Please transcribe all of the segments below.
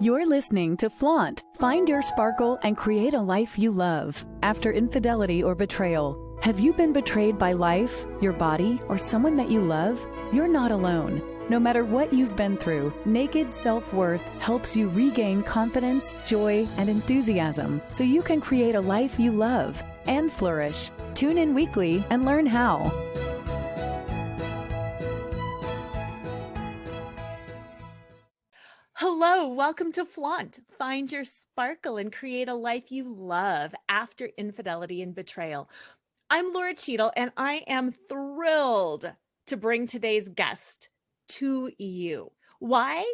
You're listening to Flaunt. Find your sparkle and create a life you love. After infidelity or betrayal, have you been betrayed by life, your body, or someone that you love? You're not alone. No matter what you've been through, Naked Self-Worth helps you regain confidence, joy, and enthusiasm so you can create a life you love and flourish. Tune in weekly and learn how. Hello, welcome to Flaunt. Find your sparkle and create a life you love after infidelity and betrayal. I'm Lora Cheadle, and I am thrilled to bring today's guest to you. Why?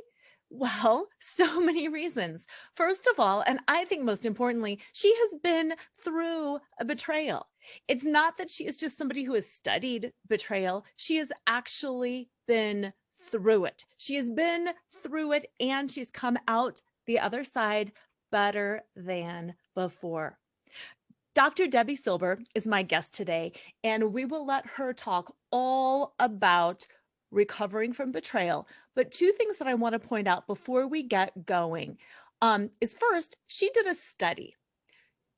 Well, so many reasons. First of all, and I think most importantly, she has been through a betrayal. It's not that she is just somebody who has studied betrayal. She has actually been through it. She has been through it, and she's come out the other side better than before. Dr. Debi Silber is my guest today, and we will let her talk all about recovering from betrayal. But two things that I want to point out before we get going is first, she did a study.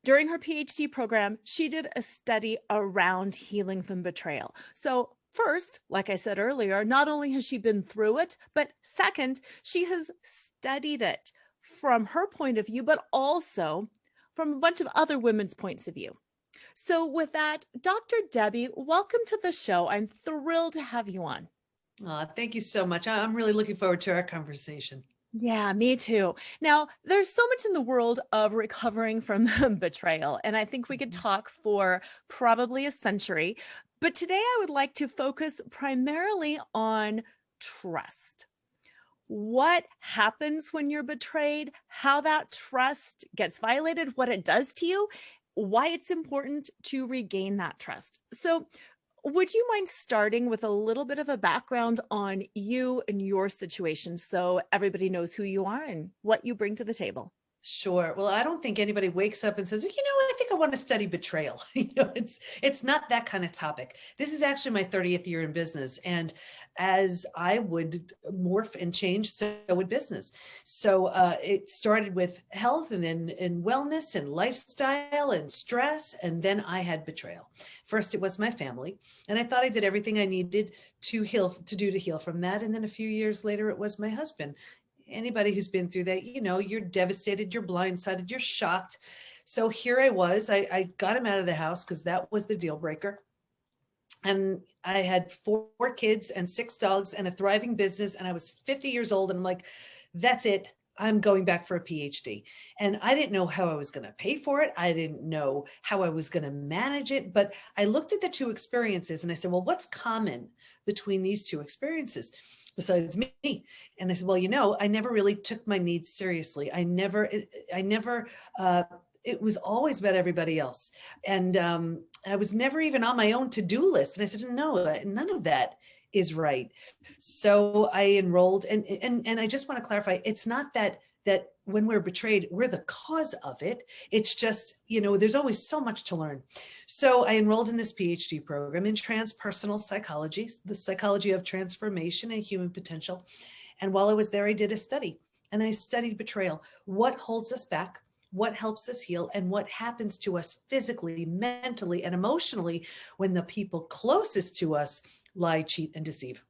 During her PhD program, she did a study around healing from betrayal. So first, like I said earlier, not only has she been through it, but second, she has studied it from her point of view, but also from a bunch of other women's points of view. So with that, Dr. Debi, welcome to the show. I'm thrilled to have you on. Thank you so much. I'm really looking forward to our conversation. Yeah, me too. Now, there's so much in the world of recovering from betrayal, and I think we could talk for probably a century. But today I would like to focus primarily on trust. What happens when you're betrayed, how that trust gets violated, what it does to you, why it's important to regain that trust. So would you mind starting with a little bit of a background on you and your situation so everybody knows who you are and what you bring to the table? Sure. Well, I don't think anybody wakes up and says, I think I want to study betrayal. It's not that kind of topic. This is actually my 30th year in business. And as I would morph and change, so would business. So it started with health and then in wellness and lifestyle and stress. And then I had betrayal. First, it was my family. And I thought I did everything I needed to heal from that. And then a few years later, it was my husband. Anybody who's been through that, you're devastated, you're blindsided, you're shocked. So here I was, I got him out of the house because that was the deal breaker. And I had 4 kids and 6 dogs and a thriving business. And I was 50 years old. And I'm like, that's it. I'm going back for a PhD. And I didn't know how I was going to pay for it. I didn't know how I was going to manage it. But I looked at the 2 experiences and I said, well, what's common between these 2 experiences? Besides me. And I said, well, I never really took my needs seriously. It was always about everybody else. And I was never even on my own to-do list. And I said, no, none of that is right. So I enrolled and I just want to clarify, it's not that when we're betrayed, we're the cause of it. It's just, there's always so much to learn. So I enrolled in this PhD program in transpersonal psychology, the psychology of transformation and human potential. And while I was there, I did a study and I studied betrayal. What holds us back? What helps us heal? And what happens to us physically, mentally, and emotionally when the people closest to us lie, cheat, and deceive?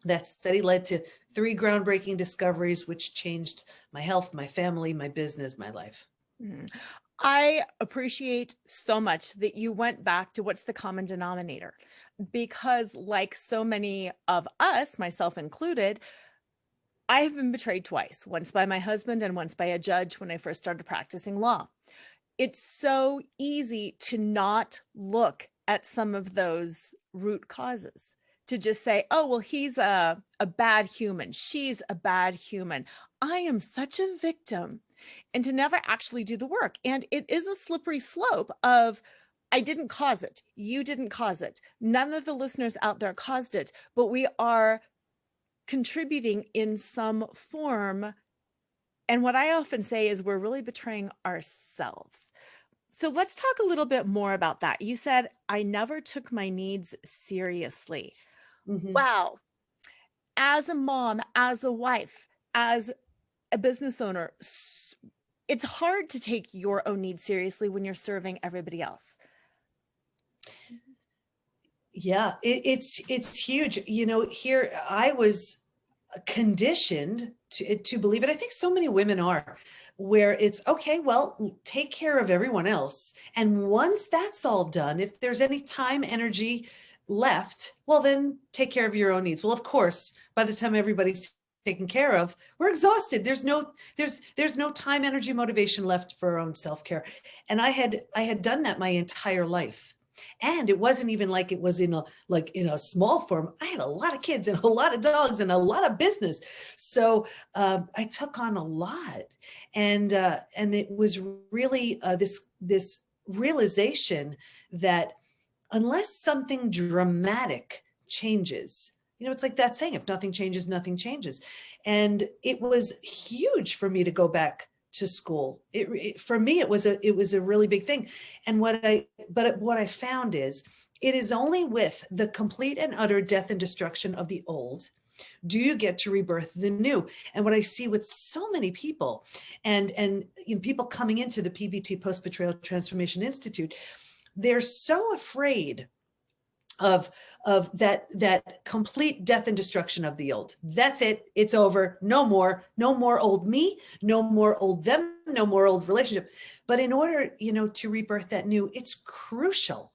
That study led to 3 groundbreaking discoveries, which changed my health, my family, my business, my life. I appreciate so much that you went back to what's the common denominator, because like so many of us, myself included, I have been betrayed twice, once by my husband and once by a judge when I first started practicing law. It's so easy to not look at some of those root causes, to just say, oh, well, he's a bad human. She's a bad human. I am such a victim. And to never actually do the work. And it is a slippery slope of, I didn't cause it. You didn't cause it. None of the listeners out there caused it, but we are contributing in some form. And what I often say is we're really betraying ourselves. So let's talk a little bit more about that. You said, I never took my needs seriously. Mm-hmm. Wow. As a mom, as a wife, as a business owner, it's hard to take your own needs seriously when you're serving everybody else. Yeah, it's huge. Here I was conditioned to believe it. I think so many women are, where it's okay, well, take care of everyone else. And once that's all done, if there's any time, energy left, well, then take care of your own needs. Well, of course, by the time everybody's taken care of, we're exhausted. There's no time, energy, motivation left for our own self-care. And I had done that my entire life. And it wasn't even like it was in a small form. I had a lot of kids and a lot of dogs and a lot of business. So I took on a lot, and it was really this realization that unless something dramatic changes, it's like that saying, if nothing changes, nothing changes. And it was huge for me to go back to school. For me, it was a really big thing. And what I found is, it is only with the complete and utter death and destruction of the old do you get to rebirth the new. And what I see with so many people, and people coming into the PBT, Post-Betrayal Transformation Institute, they're so afraid of that complete death and destruction of the old. That's it. It's over. No more old me, no more old them, no more old relationship. But in order, to rebirth that new, it's crucial.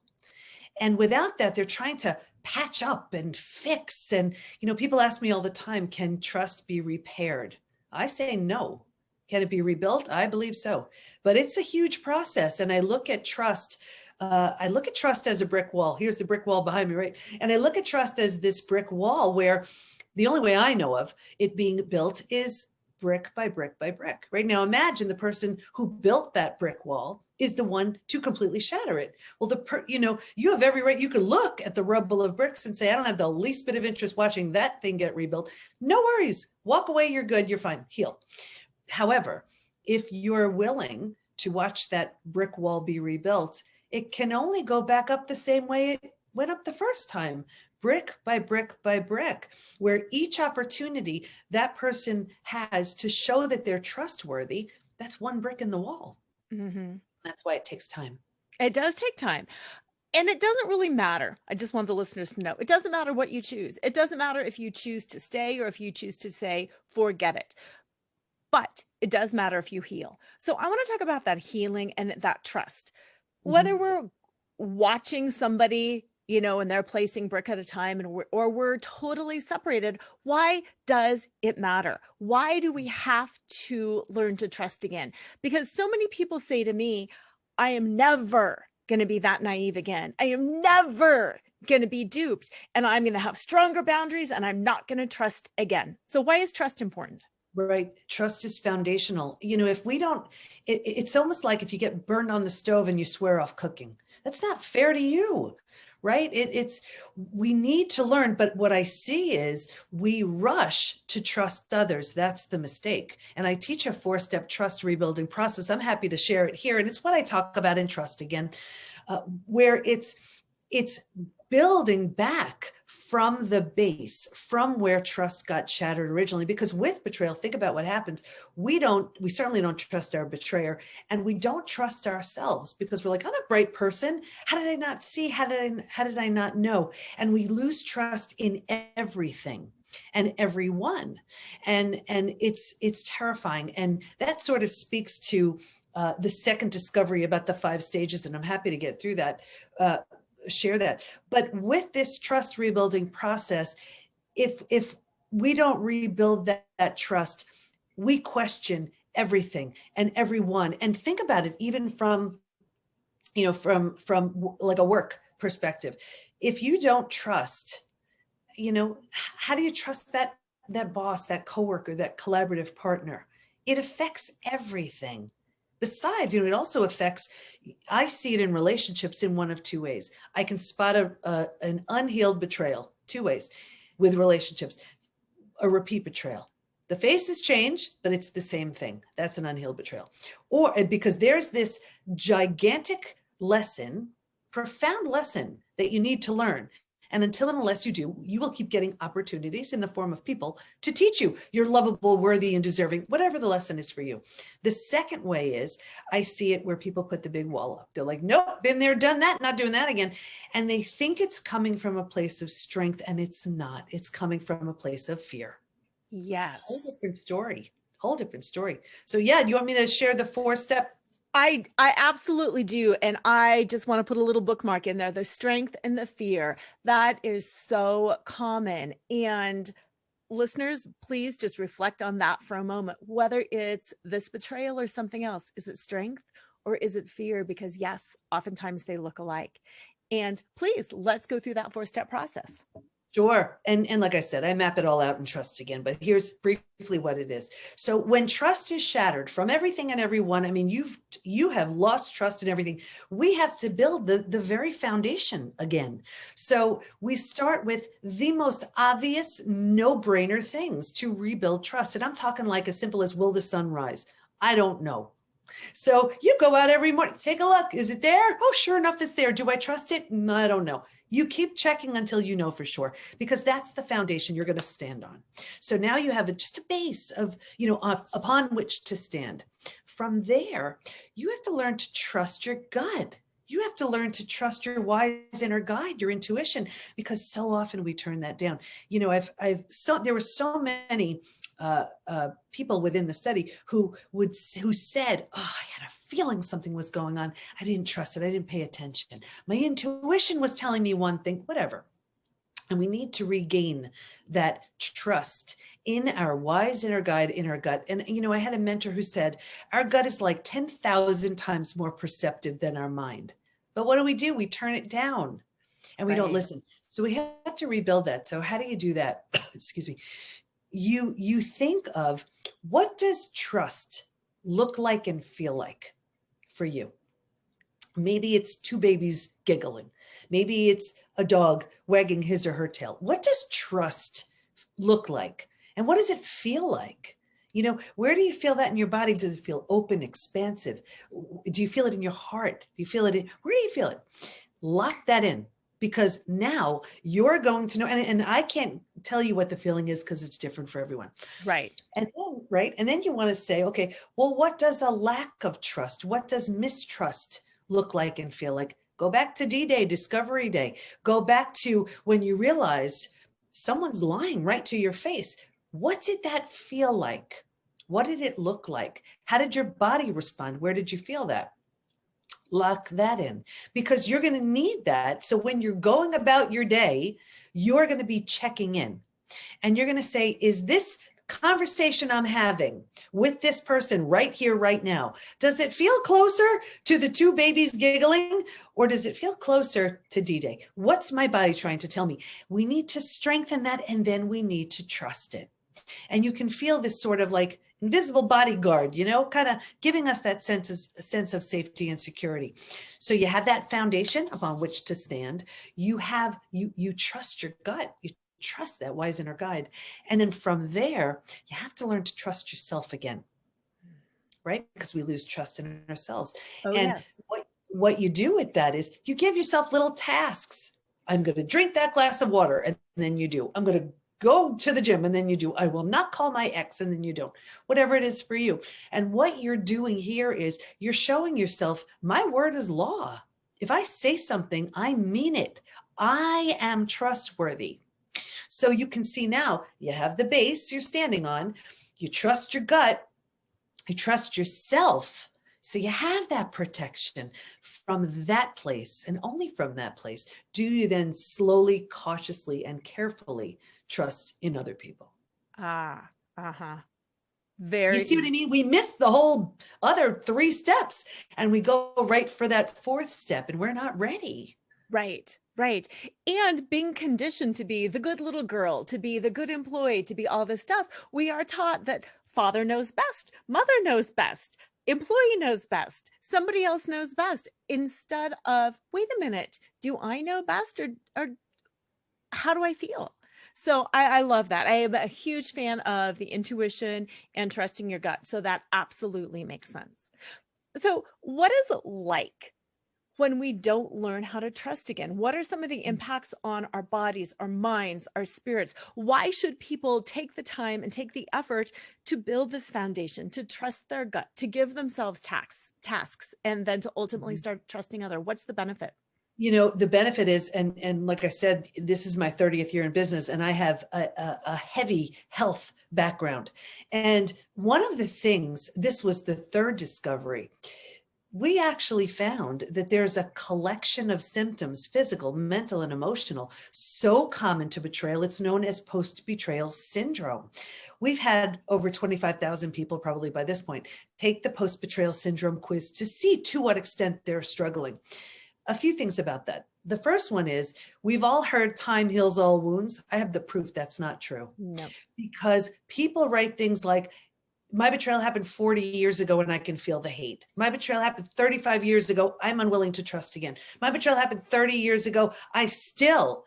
And without that, they're trying to patch up and fix. And, people ask me all the time, can trust be repaired? I say no. Can it be rebuilt? I believe so. But it's a huge process. And I look at trust as a brick wall. Here's the brick wall behind me, right? And I look at trust as this brick wall where the only way I know of it being built is brick by brick by brick. Right now, imagine the person who built that brick wall is the one to completely shatter it. Well, you have every right. You could look at the rubble of bricks and say, I don't have the least bit of interest watching that thing get rebuilt. No worries. Walk away. You're good. You're fine. Heal. However, if you're willing to watch that brick wall be rebuilt, it can only go back up the same way it went up the first time, brick by brick by brick, where each opportunity that person has to show that they're trustworthy, that's one brick in the wall. Mm-hmm. That's why it takes time. It does take time. And it doesn't really matter. I just want the listeners to know, it doesn't matter what you choose. It doesn't matter if you choose to stay or if you choose to say, forget it. But it does matter if you heal. So I want to talk about that healing and that trust. Whether we're watching somebody, and they're placing brick at a time, or we're totally separated, why does it matter? Why do we have to learn to trust again? Because so many people say to me, I am never going to be that naive again. I am never going to be duped, and I'm going to have stronger boundaries, and I'm not going to trust again. So why is trust important? Right. Trust is foundational. If we don't, it's almost like if you get burned on the stove and you swear off cooking. That's not fair to you, right? We need to learn. But what I see is we rush to trust others. That's the mistake. And I teach a 4-step trust rebuilding process. I'm happy to share it here. And it's what I talk about in Trust Again, where it's building back from the base, from where trust got shattered originally. Because with betrayal, think about what happens. We certainly don't trust our betrayer, and we don't trust ourselves because we're like, I'm a bright person. How did I not see? How did I not know? And we lose trust in everything and everyone. And it's terrifying. And that sort of speaks to the second discovery about the 5 stages. And I'm happy to get through that, share that. But with this trust rebuilding process, if we don't rebuild that trust, we question everything and everyone. And think about it, even from like a work perspective. If you don't trust, how do you trust that boss, that coworker, that collaborative partner? It affects everything. Besides, it also affects, I see it in relationships in one of 2 ways. I can spot an unhealed betrayal 2 ways with relationships. A repeat betrayal. The faces change, but it's the same thing. That's an unhealed betrayal. Or because there's this gigantic lesson, profound lesson that you need to learn. And until and unless you do, you will keep getting opportunities in the form of people to teach you you're lovable, worthy, and deserving, whatever the lesson is for you. The second way is I see it where people put the big wall up. They're like, nope, been there, done that, not doing that again. And they think it's coming from a place of strength, and it's not. It's coming from a place of fear. Yes. Whole different story. Whole different story. So yeah, do you want me to share the 4-step? I absolutely do. And I just want to put a little bookmark in there, the strength and the fear. That is so common. And listeners, please just reflect on that for a moment, whether it's this betrayal or something else. Is it strength or is it fear? Because yes, oftentimes they look alike. And please, let's go through that 4-step process. Sure. And like I said, I map it all out in trust again, but here's briefly what it is. So when trust is shattered from everything and everyone, I mean, you have lost trust in everything. We have to build the very foundation again. So we start with the most obvious no-brainer things to rebuild trust. And I'm talking like as simple as, will the sun rise? I don't know. So you go out every morning, take a look. Is it there? Oh, sure enough, it's there. Do I trust it? No, I don't know. You keep checking until you know for sure, because that's the foundation you're going to stand on. So now you have just a base of, upon which to stand. From there, you have to learn to trust your gut. You have to learn to trust your wise inner guide, your intuition, because so often we turn that down. There were so many people within the study who said, oh, I had a feeling something was going on. I didn't trust it. I didn't pay attention. My intuition was telling me one thing, whatever. And we need to regain that trust in our wise inner guide, in our gut. And, I had a mentor who said, our gut is like 10,000 times more perceptive than our mind. But what do? We turn it down and we don't listen. So we have to rebuild that. So how do you do that? Excuse me. You think of, what does trust look like and feel like for you? Maybe it's 2 babies giggling. Maybe it's a dog wagging his or her tail. What does trust look like? And what does it feel like? Where do you feel that in your body? Does it feel open, expansive? Do you feel it in your heart? Do you feel it where do you feel it? Lock that in. Because now you're going to know, and I can't tell you what the feeling is because it's different for everyone. Right. And then you want to say, okay, well, what does a lack of trust? What does mistrust look like and feel like? Go back to D-Day, Discovery Day. Go back to when you realized someone's lying right to your face. What did that feel like? What did it look like? How did your body respond? Where did you feel that? Lock that in, because you're going to need that. So when you're going about your day, you're going to be checking in and you're going to say, is this conversation I'm having with this person right here, right now, does it feel closer to the 2 babies giggling, or does it feel closer to D-Day? What's my body trying to tell me? We need to strengthen that, and then we need to trust it. And you can feel this sort of like invisible bodyguard, kind of giving us that sense of safety and security. So you have that foundation upon which to stand. You trust your gut. You trust that wise inner guide. And then from there, you have to learn to trust yourself again, right? Because we lose trust in ourselves. Oh, and yes. what you do with that is you give yourself little tasks. I'm going to drink that glass of water, and then you do. I'm going to go to the gym, and then you do. I will not call my ex, and then you don't. Whatever it is for you. And what you're doing here is you're showing yourself, my word is law. If I say something, I mean it. I am trustworthy. So you can see now you have the base you're standing on. You trust your gut. You trust yourself. So you have that protection. From that place, and only from that place, do you then slowly, cautiously, and carefully trust in other people. Very. You see what I mean? We miss the whole other 3 steps and we go right for that 4th step, and we're not ready. Right. And being conditioned to be the good little girl, to be the good employee, to be all this stuff, we are taught that father knows best, mother knows best, employee knows best, somebody else knows best, instead of, wait a minute, do I know best, or how do I feel? So I love that. I am a huge fan of the intuition and trusting your gut. So that absolutely makes sense. So what is it like when we don't learn how to trust again? What are some of the impacts on our bodies, our minds, our spirits? Why should people take the time and take the effort to build this foundation, to trust their gut, to give themselves tasks, and then to ultimately start trusting other? What's the benefit? The benefit is, and like I said, this is my 30th year in business, and I have a heavy health background. And one of the things, this was the third discovery, we actually found that there's a collection of symptoms, physical, mental, and emotional, so common to betrayal. It's known as post-betrayal syndrome. We've had over 25,000 people probably by this point take the post-betrayal syndrome quiz to see to what extent they're struggling. A few things about that. The first one is, we've all heard time heals all wounds. I have the proof that's not true. No. Because people write things like, my betrayal happened 40 years ago and I can feel the hate. My betrayal happened 35 years ago. I'm unwilling to trust again. My betrayal happened 30 years ago. I still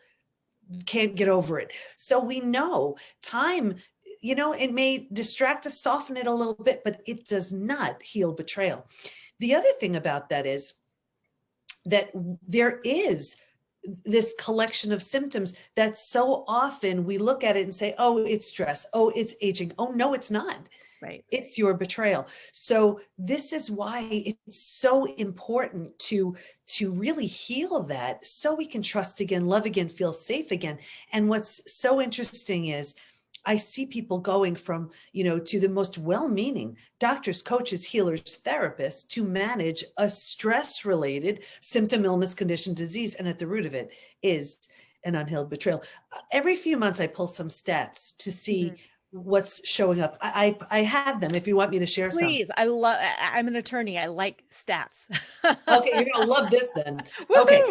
can't get over it. So we know time, it may distract us, soften it a little bit, but it does not heal betrayal. The other thing about that is that there is this collection of symptoms that so often we look at it and say, oh, it's stress. Oh, it's aging. Oh, no, it's not. Right. It's your betrayal. So this is why it's so important to really heal that, so we can trust again, love again, feel safe again. And what's so interesting is, I see people going from, to the most well-meaning doctors, coaches, healers, therapists to manage a stress-related symptom, illness, condition, disease. And at the root of it is an unhealed betrayal. Every few months, I pull some stats to see what's showing up. I have them if you want me to share some. Please. I'm an attorney. I like stats. Okay, you're going to love this then. Okay.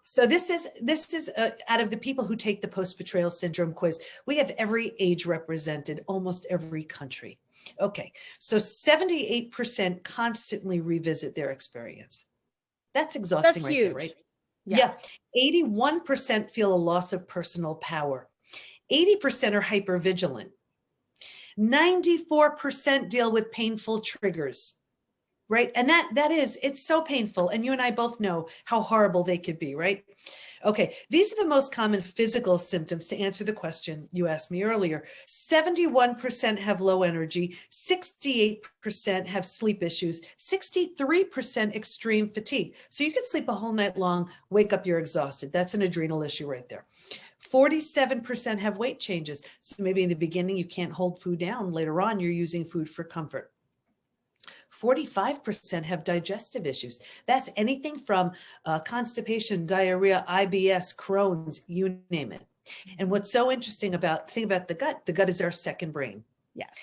So this is out of the people who take the post-betrayal syndrome quiz, we have every age represented, almost every country. Okay, so 78% constantly revisit their experience. That's exhausting. That's huge. There, right? Yeah. 81% feel a loss of personal power. 80% are hypervigilant. 94% deal with painful triggers. Right. And it's so painful. And you and I both know how horrible they could be. Right. Okay. These are the most common physical symptoms to answer the question you asked me earlier. 71% have low energy. 68% have sleep issues. 63% extreme fatigue. So you could sleep a whole night long, wake up, you're exhausted. That's an adrenal issue right there. 47% have weight changes. So maybe in the beginning, you can't hold food down. Later on, you're using food for comfort. 45% have digestive issues. That's anything from constipation, diarrhea, IBS, Crohn's, you name it. And what's so interesting think about the gut is our second brain. Yes.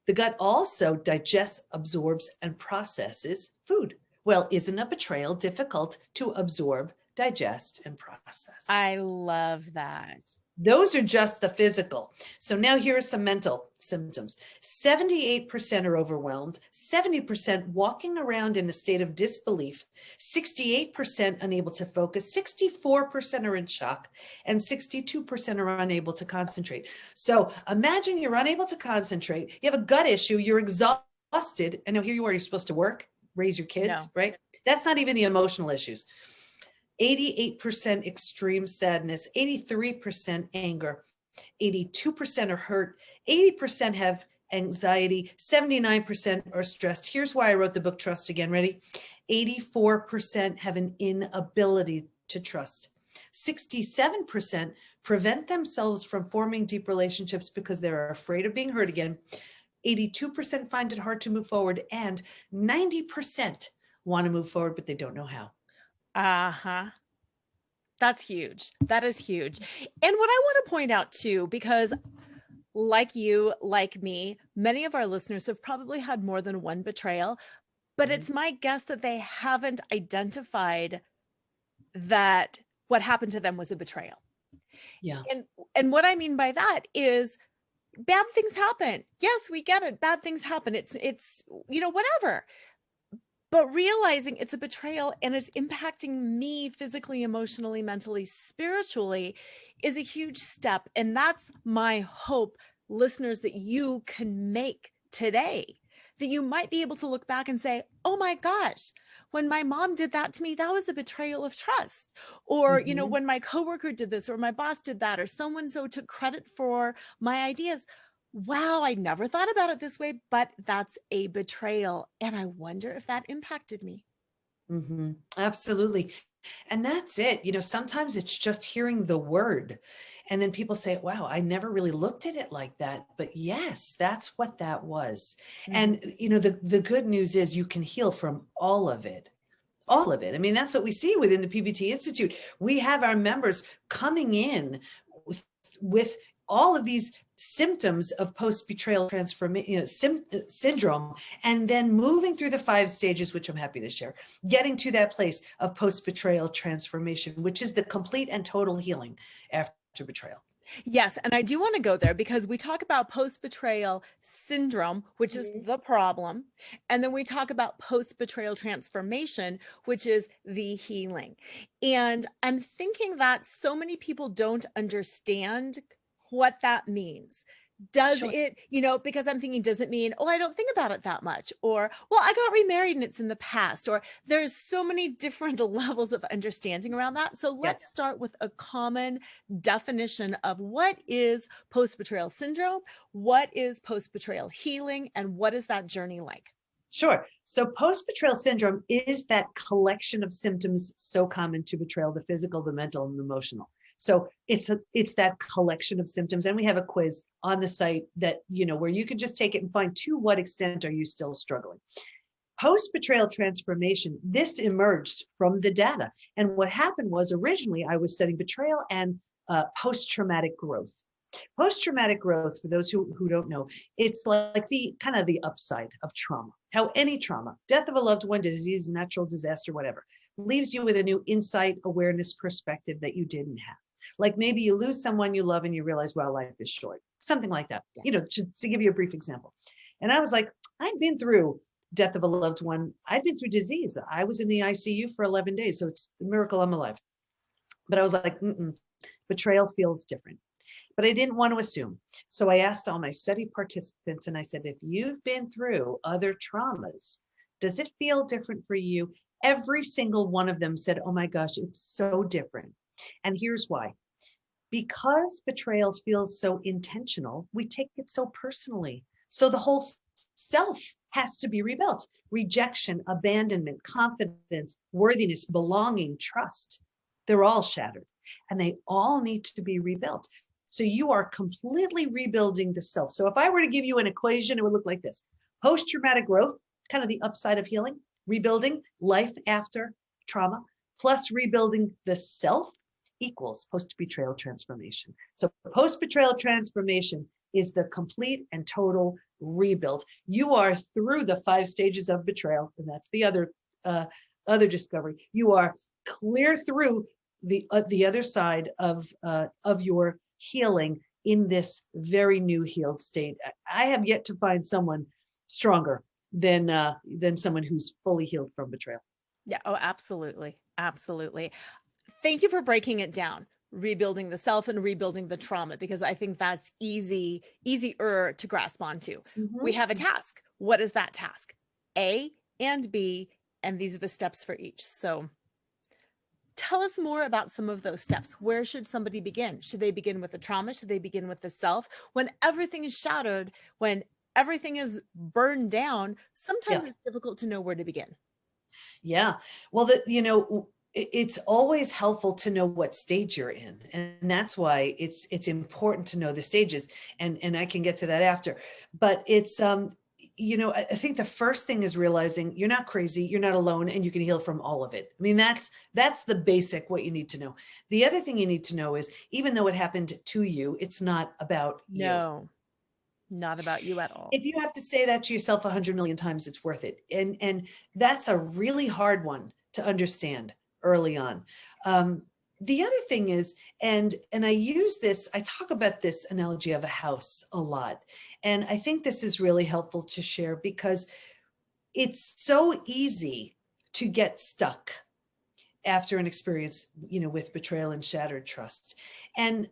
The gut also digests, absorbs, and processes food. Well, isn't a betrayal difficult to absorb, digest, and process? I love that. Those are just the physical. So now here are some mental symptoms. 78% are overwhelmed, 70% walking around in a state of disbelief, 68% unable to focus, 64% are in shock, and 62% are unable to concentrate. So imagine you're unable to concentrate, you have a gut issue, you're exhausted, and now here you are, you're supposed to work, raise your kids, right? That's not even the emotional issues. 88% extreme sadness, 83% anger, 82% are hurt, 80% have anxiety, 79% are stressed. Here's why I wrote the book, Trust Again. Ready? 84% have an inability to trust. 67% prevent themselves from forming deep relationships because they're afraid of being hurt again. 82% find it hard to move forward, and 90% want to move forward, but they don't know how. That's huge. That is huge. And what I want to point out too, because like you, like me, many of our listeners have probably had more than one betrayal, but it's my guess that they haven't identified that what happened to them was a betrayal. Yeah. And what I mean by that is bad things happen. Yes, we get it. Bad things happen. It's whatever. But realizing it's a betrayal and it's impacting me physically, emotionally, mentally, spiritually is a huge step. And that's my hope, listeners, that you can make today. that you might be able to look back and say, oh my gosh, when my mom did that to me, that was a betrayal of trust. Or, you know, Mhm. when my coworker did this, or my boss did that, or someone so took credit for my ideas. Wow, I never thought about it this way, but that's a betrayal. And I wonder if that impacted me. Absolutely. And that's it. You know, sometimes it's just hearing the word. And then people say, wow, I never really looked at it like that. But yes, that's what that was. Mhm. And, you know, the good news is you can heal from all of it. All of it. I mean, that's what we see within the PBT Institute. We have our members coming in with all of these symptoms of post-betrayal transformation, syndrome, and then moving through the 5 stages, which I'm happy to share, getting to that place of post-betrayal transformation, which is the complete and total healing after betrayal. Yes, and I do want to go there because we talk about post-betrayal syndrome, which is the problem, and then we talk about post-betrayal transformation, which is the healing. And I'm thinking that so many people don't understand what that means. Does Sure. it, you know, because I'm thinking, does it mean, oh, I don't think about it that much? Or, well, I got remarried and it's in the past. Or there's so many different levels of understanding around that. So Yeah. let's start with a common definition of what is post-betrayal syndrome, what is post-betrayal healing, and what is that journey like? Sure. So post-betrayal syndrome is that collection of symptoms so common to betrayal, the physical, the mental, and the emotional. So it's that collection of symptoms. And we have a quiz on the site that, you know, where you can just take it and find to what extent are you still struggling. Post-betrayal transformation, this emerged from the data. And what happened was originally I was studying betrayal and post-traumatic growth. Post-traumatic growth, for those who don't know, it's like the kind of the upside of trauma. How any trauma, death of a loved one, disease, natural disaster, whatever, leaves you with a new insight, awareness, perspective that you didn't have. Like maybe you lose someone you love and you realize, wow, life is short. Something like that. Yeah. You know, to give you a brief example. And I was like, I've been through death of a loved one. I've been through disease. I was in the ICU for 11 days. So it's a miracle I'm alive. But I was like, betrayal feels different. But I didn't want to assume. So I asked all my study participants and I said, if you've been through other traumas, does it feel different for you? Every single one of them said, oh my gosh, it's so different. And here's why. Because betrayal feels so intentional, we take it so personally. So the whole self has to be rebuilt. Rejection, abandonment, confidence, worthiness, belonging, trust. They're all shattered and they all need to be rebuilt. So you are completely rebuilding the self. So if I were to give you an equation, it would look like this. Post-traumatic growth, kind of the upside of healing, rebuilding life after trauma, plus rebuilding the self equals post-betrayal transformation. So post-betrayal transformation is the complete and total rebuild. You are through the 5 stages of betrayal, and that's the other discovery. You are clear through the other side of your healing in this very new healed state. I have yet to find someone stronger than someone who's fully healed from betrayal. Yeah. Oh, absolutely. Absolutely. Thank you for breaking it down, rebuilding the self and rebuilding the trauma, because I think that's easier to grasp onto. We have a task. What is that task? A and B, and these are the steps for each. So tell us more about some of those steps. Where should somebody begin? Should they begin with the trauma? Should they begin with the self? When everything is shattered, when everything is burned down, sometimes it's difficult to know where to begin. Yeah. Well, it's always helpful to know what stage you're in. And that's why it's important to know the stages. And I can get to that after. But it's I think the first thing is realizing you're not crazy, you're not alone, and you can heal from all of it. I mean, that's the basic what you need to know. The other thing you need to know is even though it happened to you, it's not about you. No, not about you at all. If you have to say that to yourself 100 million times, it's worth it. And that's a really hard one to understand early on. The other thing is, and I talk about this analogy of a house a lot. And I think this is really helpful to share because it's so easy to get stuck after an experience, with betrayal and shattered trust. And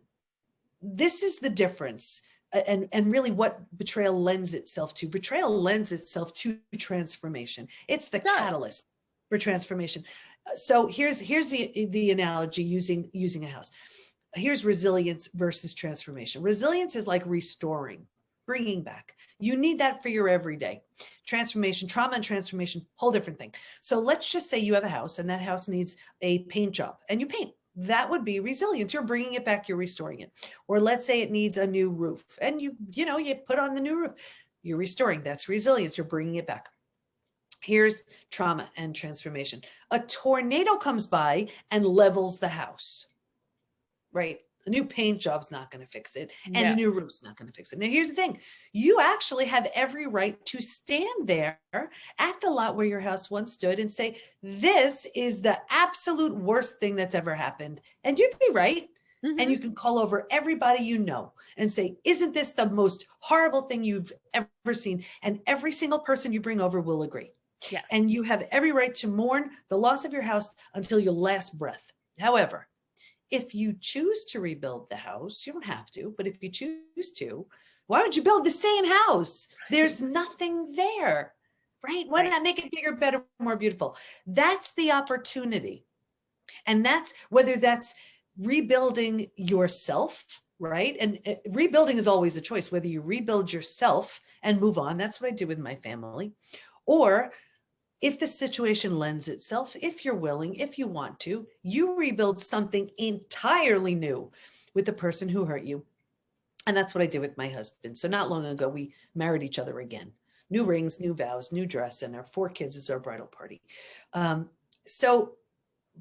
this is the difference and really what betrayal lends itself to. Betrayal lends itself to transformation. It's the catalyst for transformation. So here's the analogy using a house. Here's resilience versus transformation. Resilience is like restoring, bringing back. You need that for your everyday. Transformation, trauma and transformation, whole different thing. So let's just say you have a house and that house needs a paint job and you paint. That would be resilience. You're bringing it back, you're restoring it. Or let's say it needs a new roof and you put on the new roof. You're restoring. That's resilience. You're bringing it back. Here's trauma and transformation. A tornado comes by and levels the house, right? A new paint job's not going to fix it, and a new roof's not going to fix it. Now, here's the thing. You actually have every right to stand there at the lot where your house once stood and say, this is the absolute worst thing that's ever happened. And you'd be right. Mm-hmm. And you can call over everybody you know and say, isn't this the most horrible thing you've ever seen? And every single person you bring over will agree. Yes. And you have every right to mourn the loss of your house until your last breath. However, if you choose to rebuild the house, you don't have to, but if you choose to, why would you build the same house? There's nothing there, right? Why not make it bigger, better, more beautiful? That's the opportunity. And that's whether that's rebuilding yourself, right? And rebuilding is always a choice, whether you rebuild yourself and move on. That's what I do with my family. Or if the situation lends itself, if you're willing, if you want to, you rebuild something entirely new with the person who hurt you. And that's what I did with my husband. So not long ago, we married each other again. New rings, new vows, new dress, and our 4 kids is our bridal party. So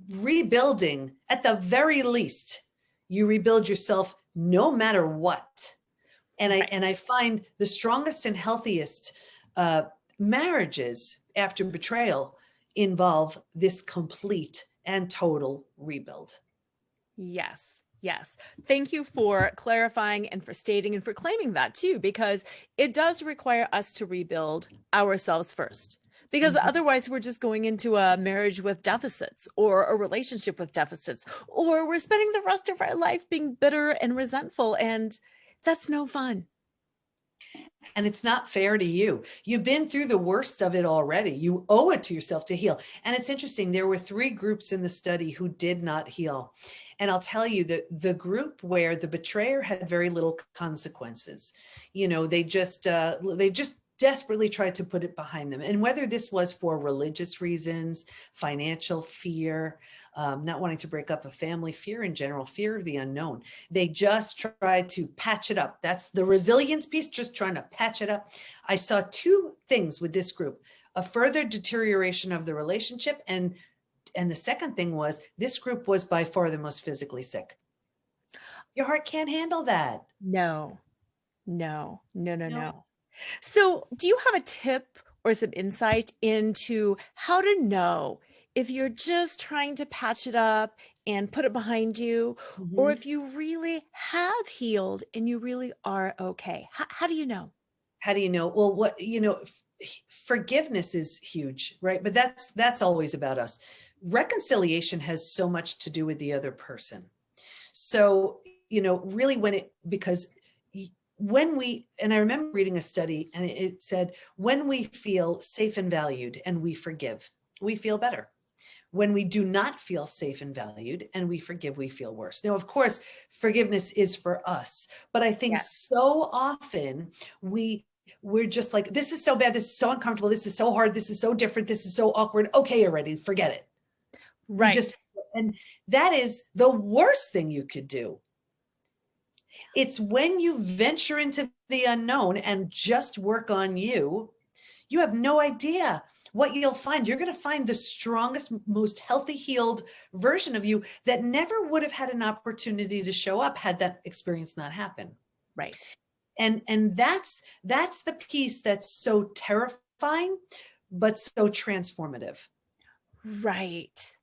rebuilding, at the very least, you rebuild yourself no matter what. And I find the strongest and healthiest marriages after betrayal involve this complete and total rebuild. Yes. Yes. Thank you for clarifying and for stating and for claiming that too, because it does require us to rebuild ourselves first. Because otherwise we're just going into a marriage with deficits or a relationship with deficits, or we're spending the rest of our life being bitter and resentful. And that's no fun. And it's not fair to you. You've been through the worst of it already. You owe it to yourself to heal. And it's interesting. There were 3 groups in the study who did not heal. And I'll tell you that the group where the betrayer had very little consequences, they just desperately tried to put it behind them. And whether this was for religious reasons, financial fear, not wanting to break up a family, fear in general, fear of the unknown, they just tried to patch it up. That's the resilience piece, just trying to patch it up. I saw 2 things with this group: a further deterioration of the relationship. And the second thing was, this group was by far the most physically sick. Your heart can't handle that. No. So do you have a tip or some insight into how to know if you're just trying to patch it up and put it behind you, or if you really have healed and you really are okay? How do you know? How do you know? Well, forgiveness is huge, right? But that's always about us. Reconciliation has so much to do with the other person. So, really because when we, and I remember reading a study and it said, when we feel safe and valued and we forgive, we feel better. When we do not feel safe and valued and we forgive, we feel worse. Now, of course, forgiveness is for us, but I think so often we're just like, this is so bad. This is so uncomfortable. This is so hard. This is so different. This is so awkward. Okay, already, forget it. Right. And that is the worst thing you could do. It's when you venture into the unknown and just work on you, you have no idea what you'll find. You're going to find the strongest, most healthy, healed version of you that never would have had an opportunity to show up had that experience not happened. Right. And that's the piece that's so terrifying, but so transformative. Right.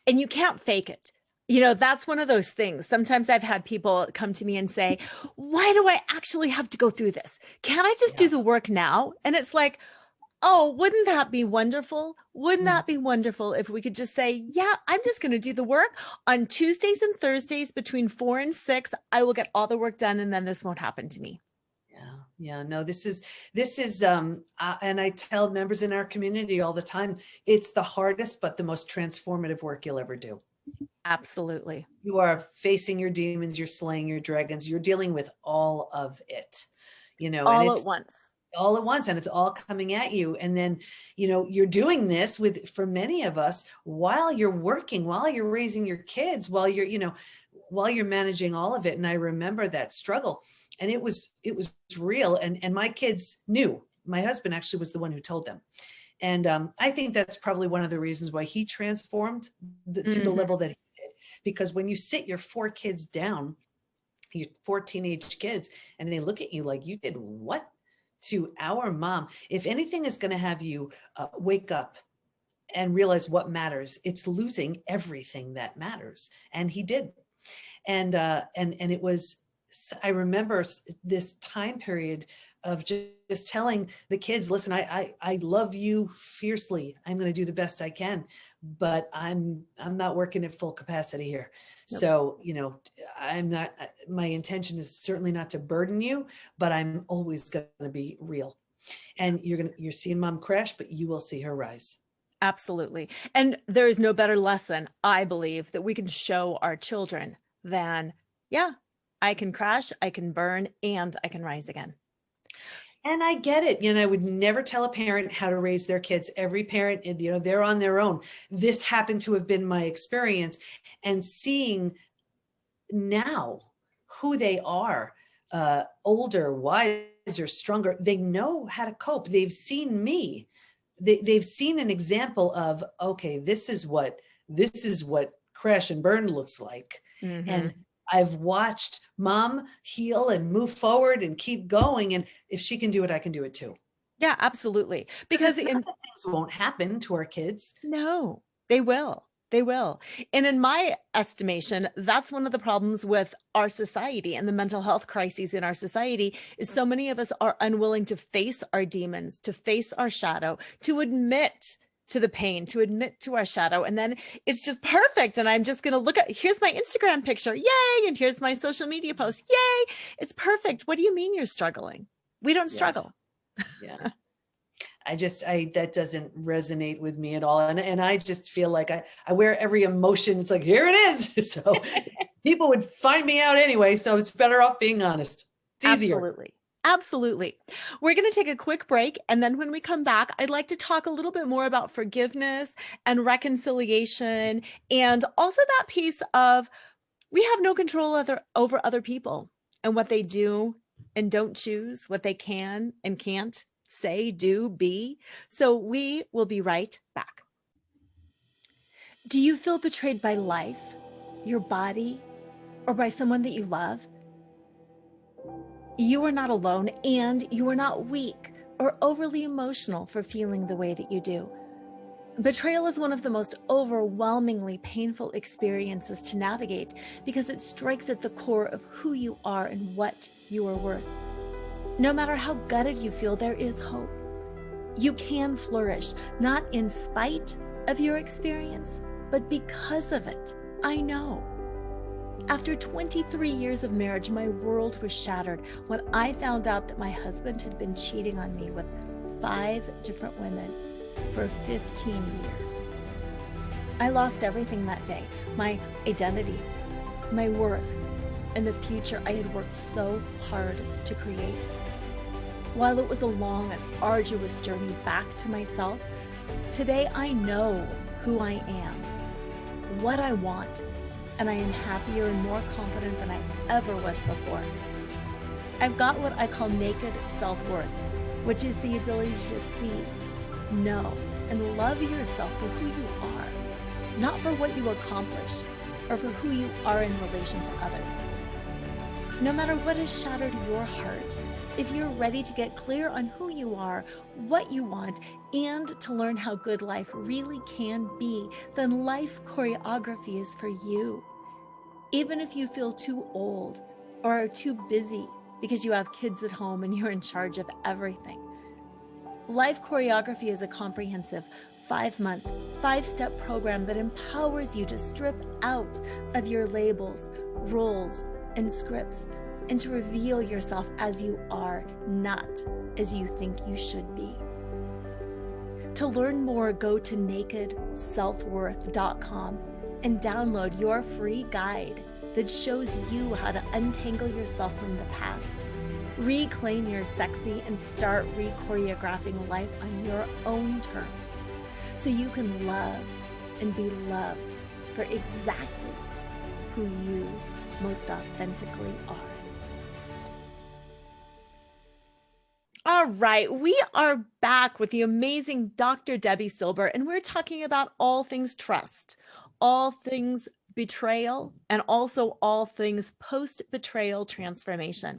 And you can't fake it. That's one of those things. Sometimes I've had people come to me and say, why do I actually have to go through this? Can't I just do the work now? And it's like, Oh, wouldn't that be wonderful? Wouldn't Mm. that be wonderful if we could just say, yeah, I'm just going to do the work on Tuesdays and Thursdays between 4 and 6. I will get all the work done and then this won't happen to me. Yeah. Yeah. No, this is, and I tell members in our community all the time, it's the hardest, but the most transformative work you'll ever do. Absolutely. You are facing your demons, you're slaying your dragons, you're dealing with all of it, and All it's at once. all at once, and it's all coming at you. And then, you're doing this for many of us, while you're working, while you're raising your kids, while you're managing all of it. And I remember that struggle, and it was real. And my kids knew. My husband actually was the one who told them. And I think that's probably one of the reasons why he transformed to the level that he did. Because when you sit your 4 kids down, your 4 teenage kids, and they look at you like, you did what to our mom? If anything is going to have you wake up and realize what matters, it's losing everything that matters. And he did. And it was, I remember this time period of just telling the kids, listen, I love you fiercely. I'm going to do the best I can, but I'm not working at full capacity here. Nope. So, I'm not, my intention is certainly not to burden you, but I'm always going to be real. And you're seeing mom crash, but you will see her rise. Absolutely. And there is no better lesson, I believe, that we can show our children than, yeah, I can crash, I can burn, and I can rise again. And I get it. I would never tell a parent how to raise their kids. Every parent, they're on their own. This happened to have been my experience. And seeing now who they are, older, wiser, stronger, they know how to cope. They've seen me. They've seen an example of, okay, this is what crash and burn looks like. Mm-hmm. And I've watched mom heal and move forward and keep going. And if she can do it, I can do it too. Yeah, absolutely. Because things won't happen to our kids. No, they will. They will. And in my estimation, that's one of the problems with our society and the mental health crises in our society is so many of us are unwilling to face our demons, to face our shadow, to admit to the pain, to admit to our shadow. And then it's just perfect. And I'm just going to look at, here's my Instagram picture. Yay. And here's my social media post. Yay. It's perfect. What do you mean you're struggling? We don't struggle. Yeah. That doesn't resonate with me at all. And I just feel like I wear every emotion. It's like, here it is. So people would find me out anyway. So it's better off being honest. It's easier. Absolutely. Absolutely. We're going to take a quick break. And then when we come back, I'd like to talk a little bit more about forgiveness and reconciliation. And also that piece of we have no control over other people and what they do and don't choose, what they can and can't say, do, be. So we will be right back. Do you feel betrayed by life, your body, or by someone that you love? You are not alone, and you are not weak or overly emotional for feeling the way that you do. Betrayal is one of the most overwhelmingly painful experiences to navigate because it strikes at the core of who you are and what you are worth. No matter how gutted you feel, there is hope. You can flourish, not in spite of your experience, but because of it. I know. After 23 years of marriage, my world was shattered when I found out that my husband had been cheating on me with 5 different women for 15 years. I lost everything that day, my identity, my worth, and the future I had worked so hard to create. While it was a long and arduous journey back to myself, today I know who I am, what I want, and I am happier and more confident than I ever was before. I've got what I call naked self-worth, which is the ability to see, know, and love yourself for who you are, not for what you accomplish or for who you are in relation to others. No matter what has shattered your heart, if you're ready to get clear on who you are, what you want, and to learn how good life really can be, then life choreography is for you. Even if you feel too old or are too busy because you have kids at home and you're in charge of everything. Life Choreography is a comprehensive 5-month, 5-step program that empowers you to strip out of your labels, roles, and scripts, and to reveal yourself as you are, not as you think you should be. To learn more, go to nakedselfworth.com and download your free guide that shows you how to untangle yourself from the past, reclaim your sexy, and start re-choreographing life on your own terms so you can love and be loved for exactly who you most authentically are. All right, we are back with the amazing Dr. Debi Silber, and we're talking about all things trust, all things betrayal, and also all things post-betrayal transformation.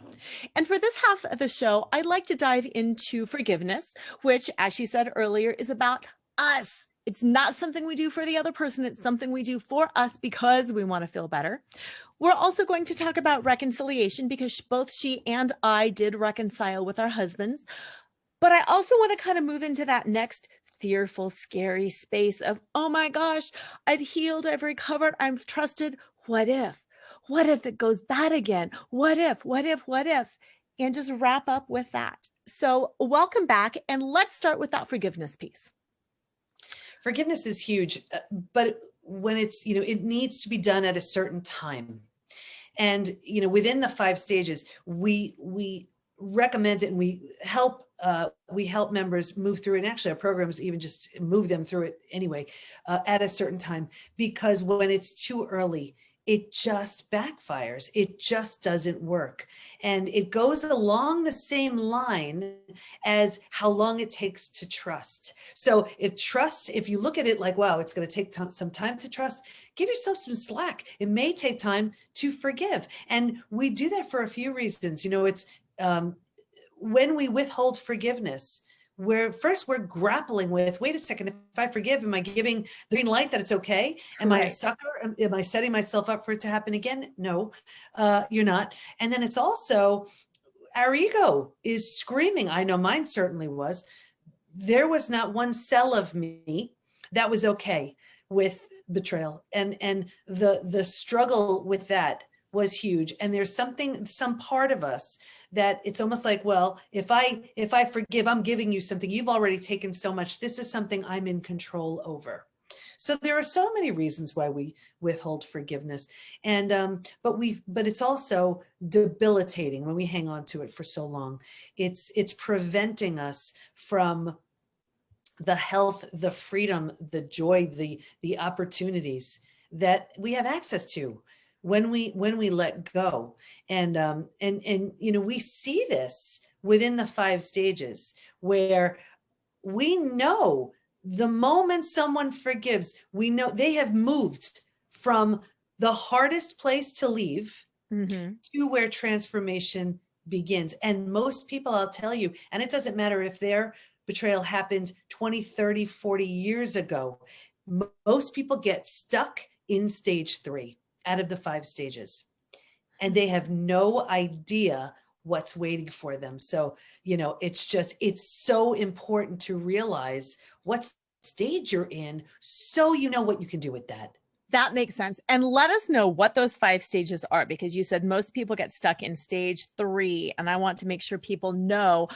And for this half of the show, I'd like to dive into forgiveness, which, as she said earlier, is about us. It's not something we do for the other person. It's something we do for us because we want to feel better. We're also going to talk about reconciliation because both she and I did reconcile with our husbands. But I also want to kind of move into that next fearful, scary space of, oh my gosh, I've healed, I've recovered, I've trusted. What if? What if it goes bad again? What if? And just wrap up with that. So welcome back. And let's start with that forgiveness piece. Forgiveness is huge, but when it's, it needs to be done at a certain time. And, within the 5 stages, we recommend it and we help members move through it. And actually our programs even just move them through it anyway, at a certain time, because when it's too early, it just backfires. It just doesn't work. And it goes along the same line as how long it takes to trust. So if you look at it like, wow, it's going to take some time to trust, give yourself some slack. It may take time to forgive. And we do that for a few reasons. It's when we withhold forgiveness, we're grappling with, wait a second, if I forgive, am I giving the green light that it's okay? Am I a sucker? Am I setting myself up for it to happen again? No, you're not. And then it's also our ego is screaming. I know mine certainly was. There was not one cell of me that was okay with betrayal. And the struggle with that was huge. And there's some part of us that it's almost like, well, if I forgive, I'm giving you something. You've already taken so much. This is something I'm in control over. So there are so many reasons why we withhold forgiveness. And but it's also debilitating when we hang on to it for so long. It's preventing us from the health, the freedom, the joy, the opportunities that we have access to when we let go. And we see this within the 5 stages where we know the moment someone forgives, we know they have moved from the hardest place to leave to where transformation begins. And most people, I'll tell you, and it doesn't matter if their betrayal happened 20, 30, 40 years ago, most people get stuck in stage 3 out of the 5 stages. And they have no idea what's waiting for them. So, it's so important to realize what stage you're in so you know what you can do with that. That makes sense. And let us know what those 5 stages are, because you said most people get stuck in stage 3. And I want to make sure people know,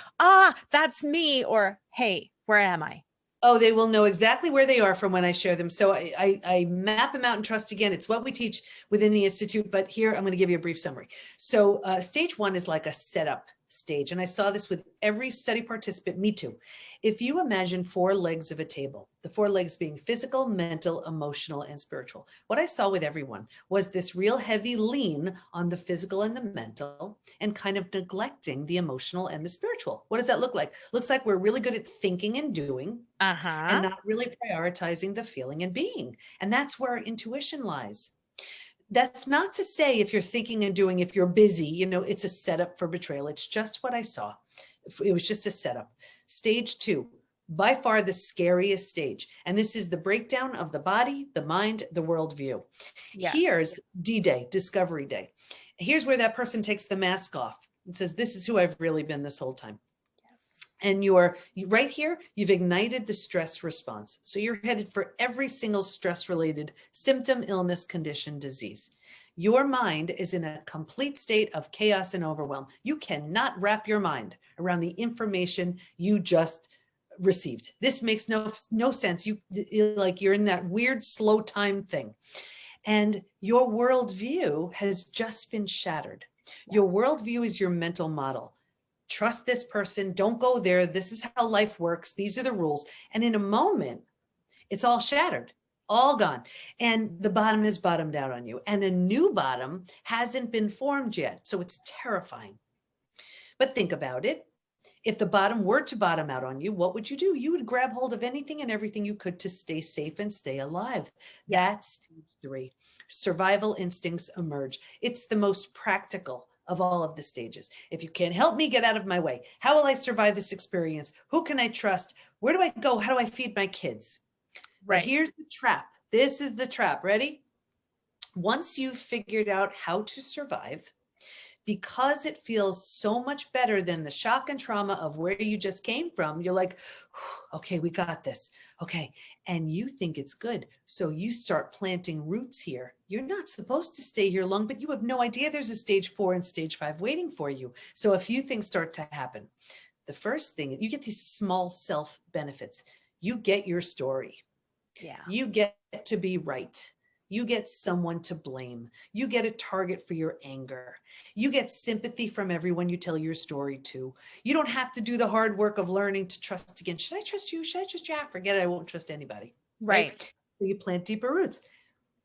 that's me, or, hey, where am I? Oh, they will know exactly where they are from when I share them. So I map them out and trust again. It's what we teach within the Institute, but here I'm going to give you a brief summary. So stage 1 is like a setup stage. And I saw this with every study participant, me too. If you imagine 4 legs of a table, the 4 legs being physical, mental, emotional, and spiritual, what I saw with everyone was this real heavy lean on the physical and the mental and kind of neglecting the emotional and the spiritual. What does that look like? Looks like we're really good at thinking and doing and not really prioritizing the feeling and being. And that's where our intuition lies. That's not to say if you're thinking and doing, if you're busy, it's a setup for betrayal. It's just what I saw. It was just a setup. Stage 2, by far the scariest stage. And this is the breakdown of the body, the mind, the worldview. Yes. Here's D-Day, Discovery Day. Here's where that person takes the mask off and says, this is who I've really been this whole time. Yes. And right here, you've ignited the stress response. So you're headed for every single stress-related symptom, illness, condition, disease. Your mind is in a complete state of chaos and overwhelm. You cannot wrap your mind around the information you just received. This makes no sense. You're in that weird slow time thing. And your worldview has just been shattered. Yes. Your worldview is your mental model. Trust this person, don't go there. This is how life works. These are the rules. And in a moment, it's all shattered, all gone. And the bottom is bottomed out on you. And a new bottom hasn't been formed yet. So it's terrifying. But think about it. If the bottom were to bottom out on you, what would you do? You would grab hold of anything and everything you could to stay safe and stay alive. That's stage 3. Survival instincts emerge. It's the most practical of all of the stages. If you can't help me get out of my way, how will I survive this experience? Who can I trust? Where do I go? How do I feed my kids? Right. But here's the trap. This is the trap. Ready? Once you've figured out how to survive, because it feels so much better than the shock and trauma of where you just came from, you're like, okay, we got this. Okay. And you think it's good. So you start planting roots here. You're not supposed to stay here long, but you have no idea there's a stage 4 and stage 5 waiting for you. So a few things start to happen. The first thing, you get these small self benefits. You get your story. Yeah. You get to be right. You get someone to blame. You get a target for your anger. You get sympathy from everyone you tell your story to. You don't have to do the hard work of learning to trust again. Should I trust you? Should I trust you? Forget it. I won't trust anybody. Right. So you plant deeper roots.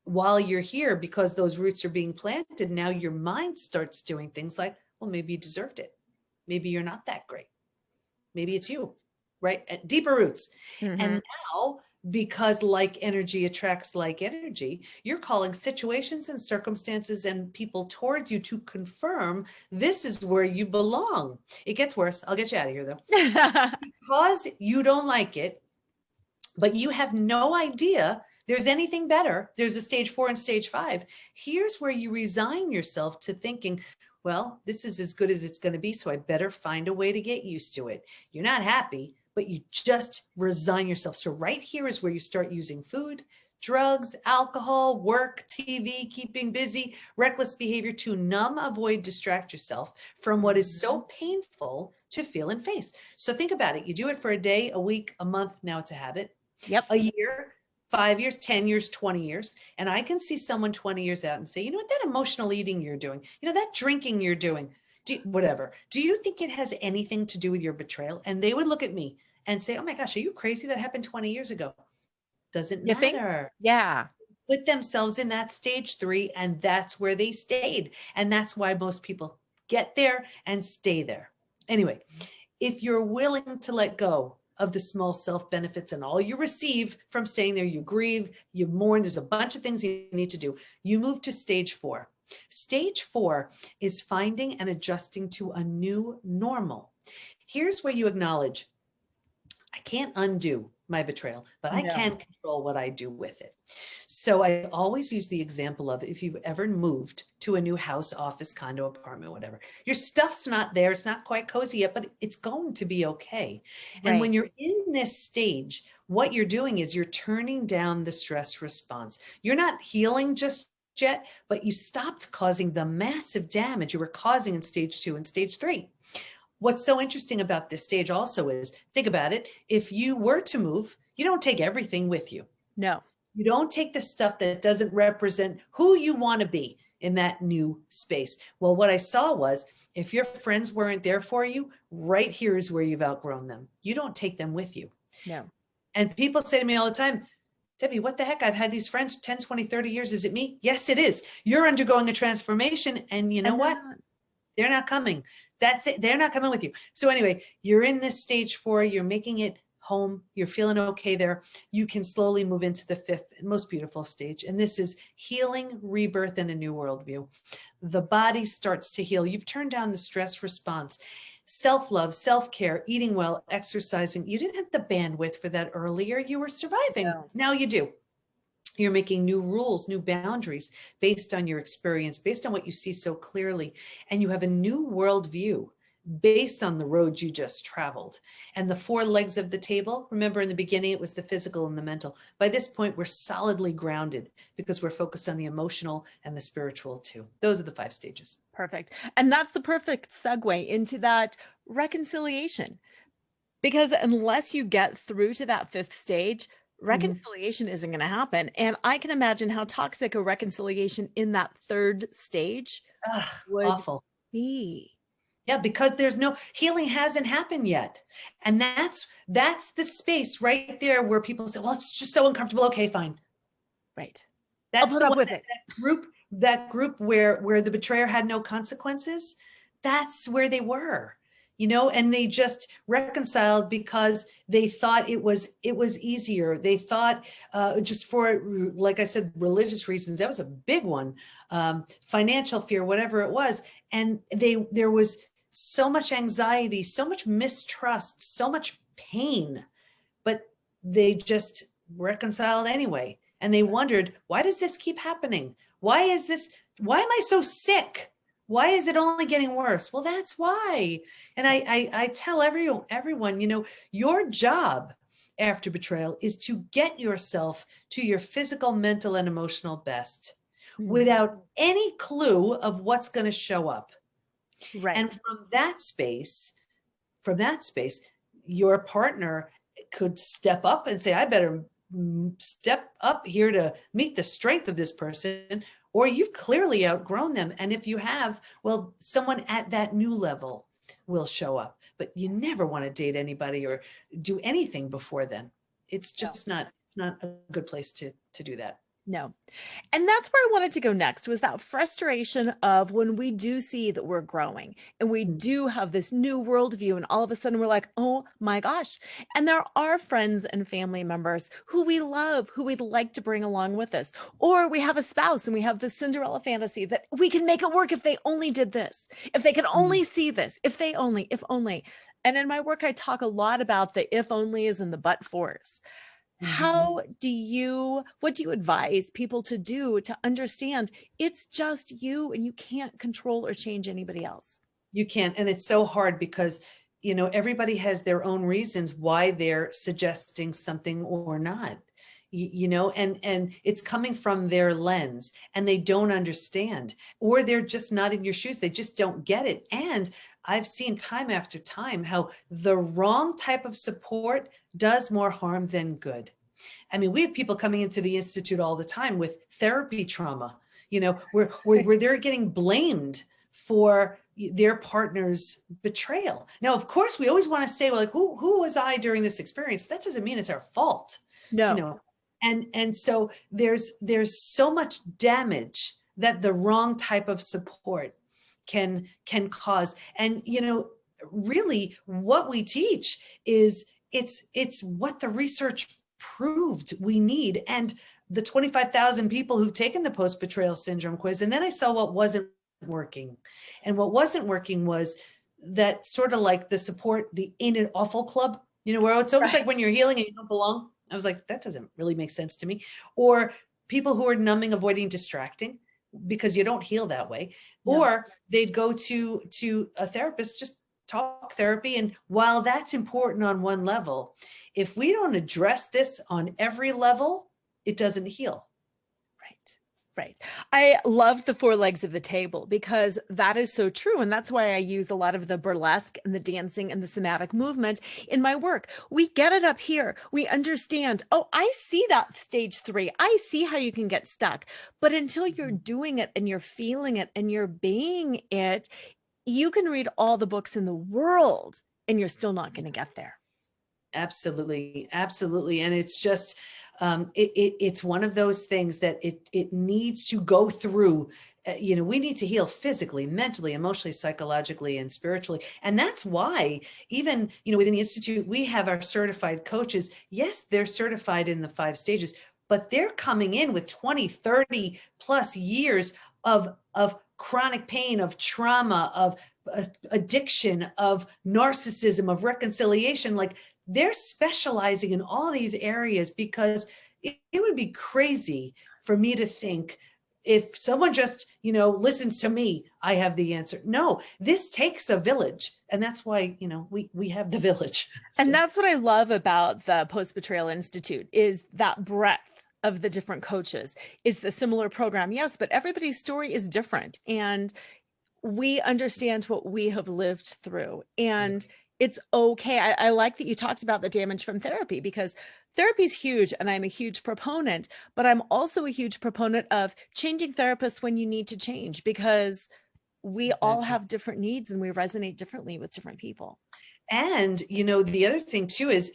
While you're here, because those roots are being planted, now your mind starts doing things like, well, maybe you deserved it. Maybe you're not that great. Maybe it's you, right? At deeper roots. Mm-hmm. And now, because like energy attracts like energy, you're calling situations and circumstances and people towards you to confirm this is where you belong. It gets worse. I'll get you out of here though. Because you don't like it, but you have no idea there's anything better. There's a stage 4 and stage 5. Here's where you resign yourself to thinking, well, this is as good as it's going to be, so I better find a way to get used to it. You're not happy, but you just resign yourself. So right here is where you start using food, drugs, alcohol, work, TV, keeping busy, reckless behavior to numb, avoid, distract yourself from what is so painful to feel and face. So think about it. You do it for a day, a week, a month. Now it's a habit. Yep. A year, 5 years, 10 years, 20 years. And I can see someone 20 years out and say, you know what, that emotional eating you're doing, you know, that drinking you're doing, whatever. Do you think it has anything to do with your betrayal? And they would look at me and say, oh my gosh, are you crazy? That happened 20 years ago. Doesn't matter. Think? Yeah. Put themselves in that stage 3 and that's where they stayed. And that's why most people get there and stay there. Anyway, if you're willing to let go of the small self benefits and all you receive from staying there, you grieve, you mourn, there's a bunch of things you need to do. You move to stage 4. Stage 4 is finding and adjusting to a new normal. Here's where you acknowledge, I can't undo my betrayal, but I can control what I do with it. So I always use the example of if you've ever moved to a new house, office, condo, apartment, whatever, your stuff's not there. It's not quite cozy yet, but it's going to be okay. Right. And when you're in this stage, what you're doing is you're turning down the stress response. You're not healing just yet, but you stopped causing the massive damage you were causing in stage 2 and stage 3. What's so interesting about this stage also is, think about it. If you were to move, you don't take everything with you. No. You don't take the stuff that doesn't represent who you want to be in that new space. Well, what I saw was, if your friends weren't there for you, right here is where you've outgrown them. You don't take them with you. No. And people say to me all the time, Debbie, what the heck? I've had these friends 10, 20, 30 years. Is it me? Yes, it is. You're undergoing a transformation. And you know what? They're not coming. That's it. They're not coming with you. So anyway, you're in this stage 4, you're making it home. You're feeling okay there. You can slowly move into the 5th and most beautiful stage. And this is healing, rebirth, and a new worldview. The body starts to heal. You've turned down the stress response, self-love, self-care, eating well, exercising. You didn't have the bandwidth for that earlier. You were surviving. No. Now you do. You're making new rules, new boundaries based on your experience, based on what you see so clearly. And you have a new worldview based on the road you just traveled. And the 4 legs of the table, remember in the beginning, it was the physical and the mental. By this point, we're solidly grounded because we're focused on the emotional and the spiritual too. Those are the 5 stages. Perfect. And that's the perfect segue into that reconciliation. Because unless you get through to that 5th stage, reconciliation isn't going to happen. And I can imagine how toxic a reconciliation in that 3rd stage would Awful. be. Yeah, because there's no healing hasn't happened yet. And that's the space right there where people say, well, it's just so uncomfortable. Okay, fine. Right. That's I'll put the up one, with it. that group where the betrayer had no consequences. That's where they were, and they just reconciled because they thought it was easier. They thought just for, like I said, religious reasons, that was a big one, financial fear, whatever it was. And there was so much anxiety, so much mistrust, so much pain, but they just reconciled anyway. And they wondered, why does this keep happening? Why am I so sick? Why is it only getting worse? Well, that's why. And I tell everyone, your job after betrayal is to get yourself to your physical, mental, and emotional best without any clue of what's going to show up. Right. And from that space, your partner could step up and say, I better step up here to meet the strength of this person, or you've clearly outgrown them. And if you have, well, someone at that new level will show up. But you never want to date anybody or do anything before then. It's just not a good place to do that. No. And that's where I wanted to go next, was that frustration of when we do see that we're growing and we do have this new worldview, and all of a sudden we're like, oh my gosh. And there are friends and family members who we love, who we'd like to bring along with us. Or we have a spouse and we have the Cinderella fantasy that we can make it work if they only did this, if they could only see this, if only. And in my work, I talk a lot about the if onlys and the but fors. What do you advise people to do to understand it's just you and you can't control or change anybody else? You can't. And it's so hard because, everybody has their own reasons why they're suggesting something or not, and it's coming from their lens and they don't understand, or they're just not in your shoes. They just don't get it. And I've seen time after time how the wrong type of support does more harm than good. I mean, we have people coming into the Institute all the time with therapy trauma, where they're getting blamed for their partner's betrayal. Now, of course, we always want to say, well, like, who was I during this experience? That doesn't mean it's our fault. No. And so there's so much damage that the wrong type of support can cause. And, really what we teach is it's what the research proved we need. And the 25,000 people who've taken the post-betrayal syndrome quiz, and then I saw what wasn't working. And what wasn't working was that sort of like the support, the in and awful club, where it's almost like when you're healing and you don't belong. I was like, that doesn't really make sense to me. Or people who are numbing, avoiding, distracting, because you don't heal that way. No. Or they'd go to a therapist, just talk therapy. And while that's important on one level, if we don't address this on every level, it doesn't heal. Right. I love the 4 legs of the table because that is so true. And that's why I use a lot of the burlesque and the dancing and the somatic movement in my work. We get it up here. We understand, oh, I see that stage 3. I see how you can get stuck. But until you're doing it and you're feeling it and you're being it, you can read all the books in the world and you're still not going to get there. Absolutely. Absolutely. And it's just, it's one of those things that it needs to go through. We need to heal physically, mentally, emotionally, psychologically, and spiritually. And that's why even, within the Institute, we have our certified coaches. Yes, they're certified in the 5 stages, but they're coming in with 20, 30 plus years of chronic pain, of trauma, of addiction, of narcissism, of reconciliation. Like, they're specializing in all these areas because it would be crazy for me to think if someone just, listens to me, I have the answer. No, this takes a village. And that's why, we have the village. And that's what I love about the Post-Betrayal Institute is that breadth of the different coaches. It's a similar program, yes, but everybody's story is different. And we understand what we have lived through. And it's okay. I like that you talked about the damage from therapy, because therapy is huge and I'm a huge proponent, but I'm also a huge proponent of changing therapists when you need to change, because we all have different needs and we resonate differently with different people. And, the other thing too is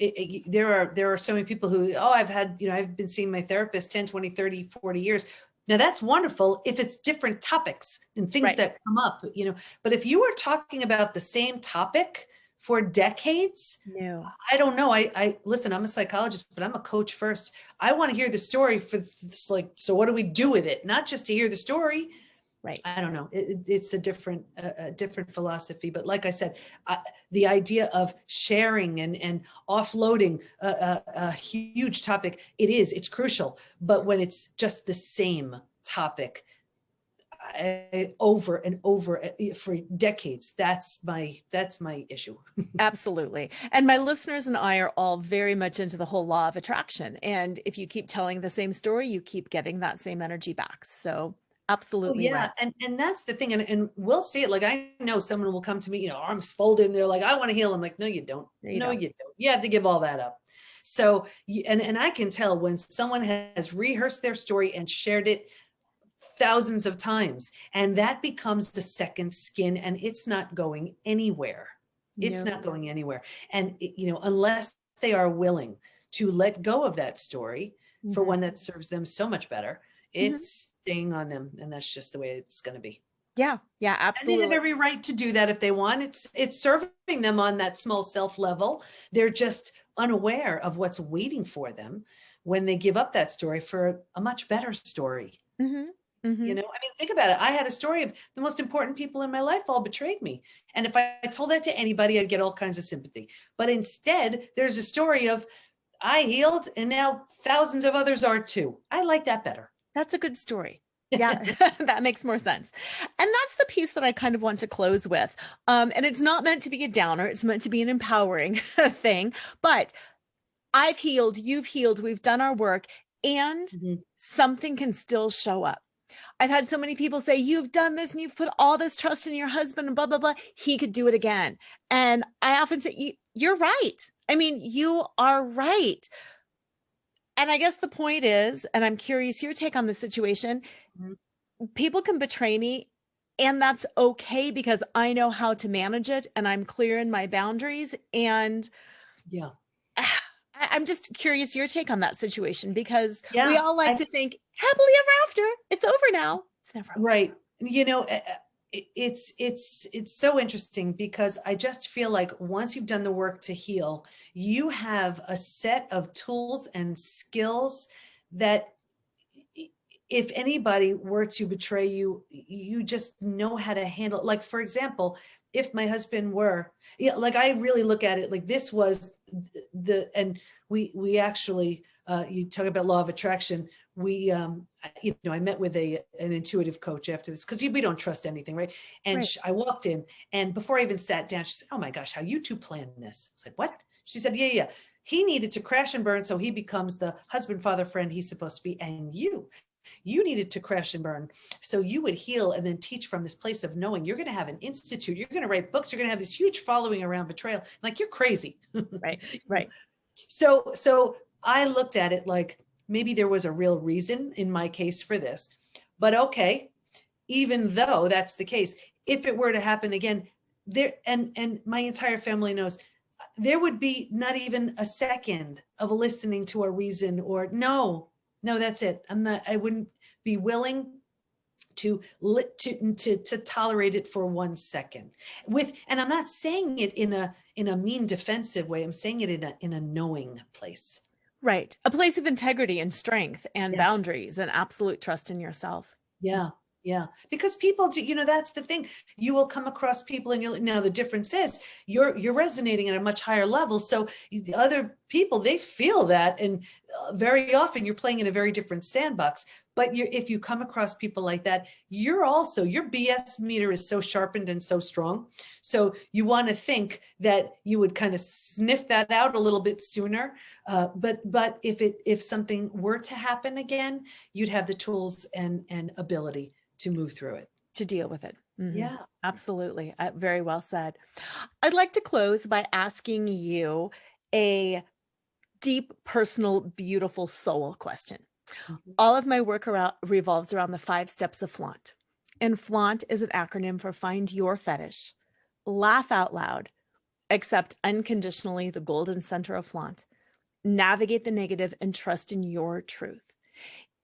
there are so many people who, I've been seeing my therapist 10, 20, 30, 40 years. Now that's wonderful if it's different topics and things that come up, but if you were talking about the same topic for decades, no, I don't know. I listen, I'm a psychologist, but I'm a coach first. I want to hear the story so what do we do with it? Not just to hear the story. Right. I don't know. It's a different philosophy. But like I said, the idea of sharing and offloading a huge topic, it's crucial. But when it's just the same topic over and over for decades, that's my issue. Absolutely. And my listeners and I are all very much into the whole law of attraction. And if you keep telling the same story, you keep getting that same energy back. So absolutely. Oh, yeah. Right. And that's the thing. And we'll see it. Like, I know someone will come to me, arms folded, and they're like, I want to heal. I'm like, no, you don't. No, you don't. You have to give all that up. So, and I can tell when someone has rehearsed their story and shared it thousands of times, and that becomes the second skin, and it's not going anywhere. It's not going anywhere. And, unless they are willing to let go of that story for one that serves them so much better, it's staying on them. And that's just the way it's going to be. Yeah. Yeah, absolutely. And they have every right to do that if they want. It's serving them on that small self level. They're just unaware of what's waiting for them when they give up that story for a much better story. Think about it. I had a story of the most important people in my life all betrayed me. And if I told that to anybody, I'd get all kinds of sympathy. But instead, there's a story of I healed and now thousands of others are too. I like that better. That's a good story. Yeah, that makes more sense. And that's the piece that I kind of want to close with. And it's not meant to be a downer. It's meant to be an empowering thing. But I've healed, you've healed, we've done our work, and something can still show up. I've had so many people say, you've done this and you've put all this trust in your husband and blah, blah, blah. He could do it again. And I often say, you're right. I mean, you are right. And I guess the point is, and I'm curious your take on the situation, people can betray me, and that's okay because I know how to manage it and I'm clear in my boundaries. And I'm just curious your take on that situation, because we all like to think happily ever after. It's over now. It's never over. Right. It's so interesting because I just feel like once you've done the work to heal, you have a set of tools and skills that if anybody were to betray you, you just know how to handle it. Like, for example, if my husband were, I really look at it like this was and we actually, you talk about law of attraction. I met with an intuitive coach after this because we don't trust anything, right? And I walked in, and before I even sat down, she said, "Oh my gosh, how you two planned this?" I was like, "What?" She said, "Yeah. He needed to crash and burn so he becomes the husband, father, friend he's supposed to be, and you needed to crash and burn so you would heal and then teach from this place of knowing. You're going to have an institute. You're going to write books. You're going to have this huge following around betrayal. Like, you're crazy." Right. So I looked at it like, maybe there was a real reason in my case for this, but okay, even though that's the case, if it were to happen again, there, and my entire family knows, there would be not even a second of listening to a reason or no, that's it. I wouldn't be willing to tolerate it for 1 second and I'm not saying it in a mean defensive way. I'm saying it in a knowing place. Right. A place of integrity and strength and boundaries and absolute trust in yourself. Yeah. Because people do, that's the thing. You will come across people and now the difference is you're resonating at a much higher level. So the other people, they feel that. And very often you're playing in a very different sandbox. But if you come across people like that, your BS meter is so sharpened and so strong. So you want to think that you would kind of sniff that out a little bit sooner. But if something were to happen again, you'd have the tools and ability to move through it. To deal with it. Mm-hmm. Yeah, absolutely. Very well said. I'd like to close by asking you a deep, personal, beautiful soul question. Mm-hmm. All of my work revolves around the 5 steps of Flaunt. And Flaunt is an acronym for Find Your Fetish, Laugh Out Loud, Accept Unconditionally the Golden Center of Flaunt, Navigate the Negative, and Trust in Your Truth.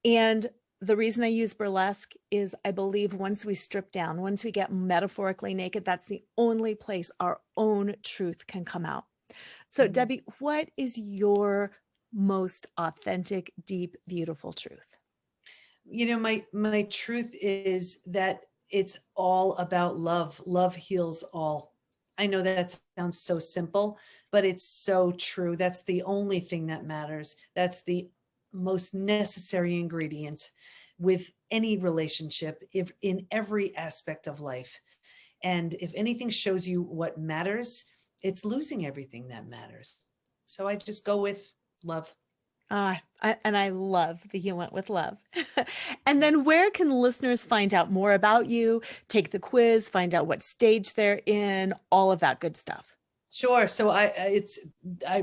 And the reason I use burlesque is I believe once we strip down, once we get metaphorically naked, that's the only place our own truth can come out. So Debi, what is your most authentic, deep, beautiful truth? My truth is that it's all about love. Love heals all. I know that sounds so simple, but it's so true. That's the only thing that matters. That's the most necessary ingredient with any relationship, if in every aspect of life. And if anything shows you what matters, it's losing everything that matters. So I just go with love. And I love that you went with love. And then where can listeners find out more about you, take the quiz, find out what stage they're in, all of that good stuff? Sure. So I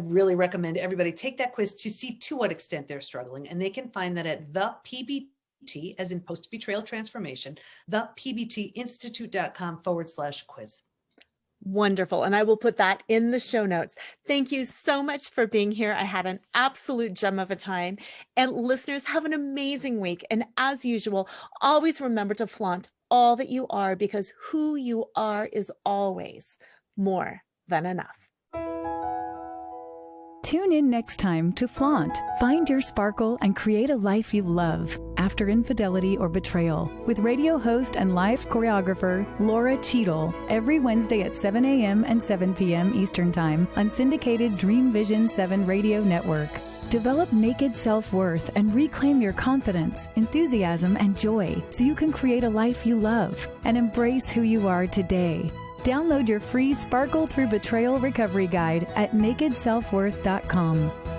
really recommend everybody take that quiz to see to what extent they're struggling. And they can find that at the PBT, as in Post-Betrayal Transformation, thepbtinstitute.com/quiz. Wonderful. And I will put that in the show notes. Thank you so much for being here. I had an absolute gem of a time. And listeners, have an amazing week. And as usual, always remember to flaunt all that you are, because who you are is always more than enough. Tune in next time to Flaunt. Find your sparkle and create a life you love after infidelity or betrayal with radio host and live choreographer Lora Cheadle every Wednesday at 7 a.m. and 7 p.m. Eastern Time on syndicated Dream Vision 7 radio network. Develop naked self-worth and reclaim your confidence, enthusiasm, and joy so you can create a life you love and embrace who you are today. Download your free Sparkle Through Betrayal Recovery Guide at nakedselfworth.com.